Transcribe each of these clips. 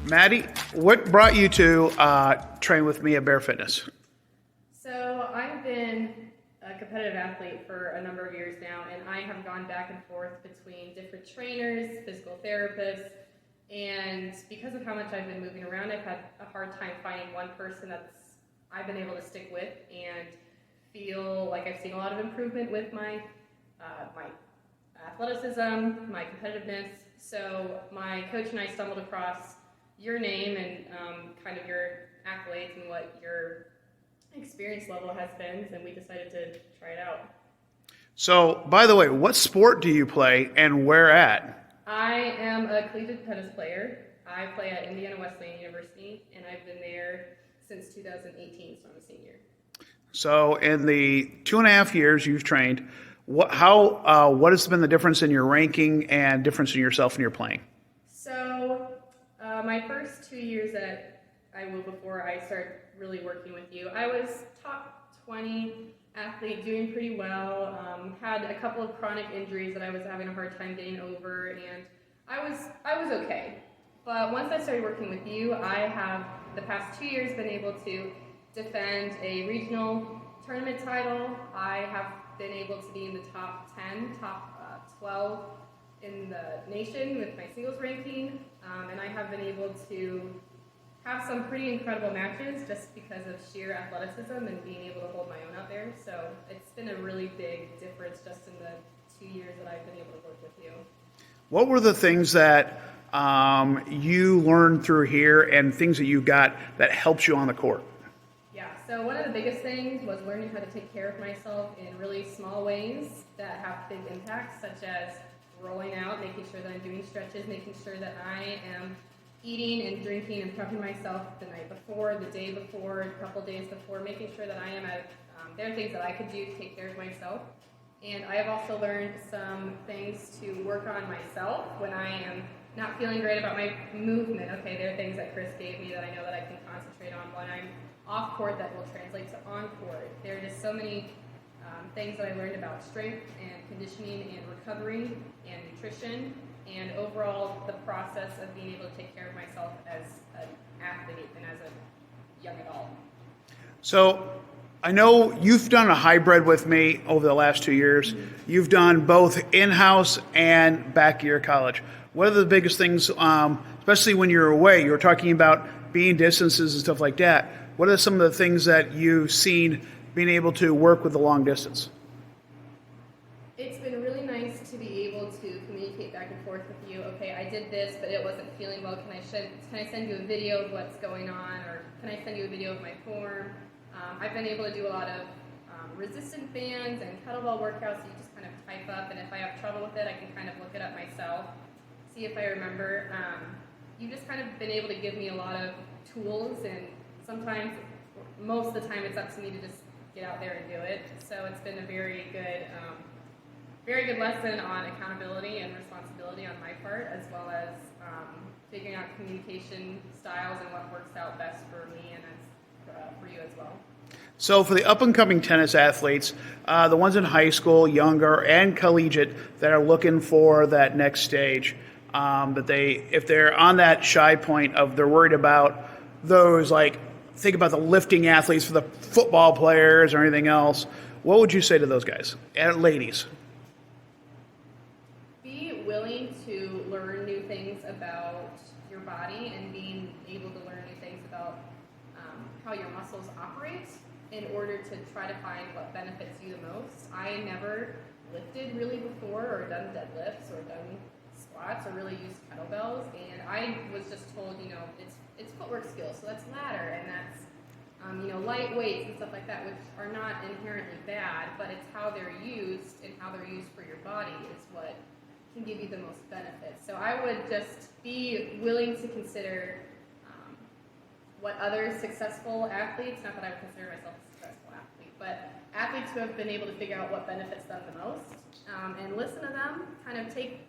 Maddie, what brought you to train with me at Bear Fitness? So I've been a competitive athlete for a number of years now, and I have gone back and forth between different trainers, physical therapists, and because of how much I've been moving around, I've had a hard time finding one person I've been able to stick with and feel like I've seen a lot of improvement with my athleticism, my competitiveness. So my coach and I stumbled across your name and kind of your accolades and what your experience level has been, and we decided to try it out. So, by the way, what sport do you play and where at? I am a collegiate tennis player. I play at Indiana Wesleyan University, and I've been there since 2018, so I'm a senior. So, in the 2.5 years you've trained, what has been the difference in your ranking and difference in yourself and your playing? So, my first 2 years at IWO before I started really working with you, I was top 20 athlete, doing pretty well, had a couple of chronic injuries that I was having a hard time getting over, and I was okay. But once I started working with you, I have, the past 2 years, been able to defend a regional tournament title. I have been able to be in the top 10, top 12 in the nation with my singles ranking, and I have been able to have some pretty incredible matches just because of sheer athleticism and being able to hold my own out there. So it's been a really big difference just in the 2 years that I've been able to work with you. What were the things that you learned through here and things that you got that helps you on the court? Yeah, so one of the biggest things was learning how to take care of myself in really small ways that have big impacts, such as rolling out, making sure that I'm doing stretches, making sure that I am eating and drinking and prepping myself the night before, the day before, a couple days before, making sure that I am at, there are things that I could do to take care of myself. And I have also learned some things to work on myself when I am not feeling great about my movement. Okay, there are things that Chris gave me that I know that I can concentrate on when I'm off court that will translate to on court. There are just so many things that I learned about strength and conditioning and recovery and nutrition and overall the process of being able to take care of myself as an athlete and as a young adult. So I know you've done a hybrid with me over the last 2 years. Mm-hmm. You've done both in-house and back at your college. What are the biggest things, especially when you're away? You were talking about being distances and stuff like that. What are some of the things that you've seen being able to work with the long distance? It's been really nice to be able to communicate back and forth with you. Okay, I did this, but it wasn't feeling well. Can I send you a video of what's going on, or can I send you a video of my form? I've been able to do a lot of resistant bands and kettlebell workouts. So you just kind of type up, and if I have trouble with it, I can kind of look it up myself, see if I remember. You've just kind of been able to give me a lot of tools, and sometimes, most of the time, it's up to me to just get out there and do it. So it's been a very good lesson on accountability and responsibility on my part, as well as figuring out communication styles and what works out best for me and for you as well. So for the up-and-coming tennis athletes, the ones in high school, younger, and collegiate that are looking for that next stage, if they're on that shy point of they're worried about those, like, think about the lifting athletes for the football players or anything else, what would you say to those guys, ladies? Be willing to learn new things about your body and being able to learn new things about how your muscles operate in order to try to find what benefits you the most. I never lifted really before or done deadlifts or done squats or really used kettlebells, and I was just told, it's footwork skills, so that's ladder and that's light weights and stuff like that, which are not inherently bad, but it's how they're used and how they're used for your body is what can give you the most benefits. So I would just be willing to consider what other successful athletes, not that I would consider myself a successful athlete, but athletes who have been able to figure out what benefits them the most, and listen to them, kind of take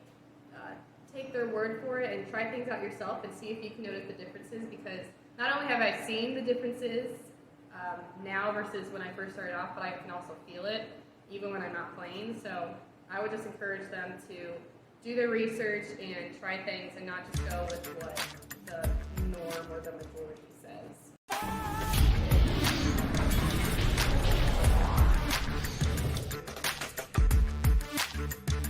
their word for it and try things out yourself and see if you can notice the differences, because not only have I seen the differences now versus when I first started off, but I can also feel it even when I'm not playing. So I would just encourage them to do their research and try things and not just go with what the norm or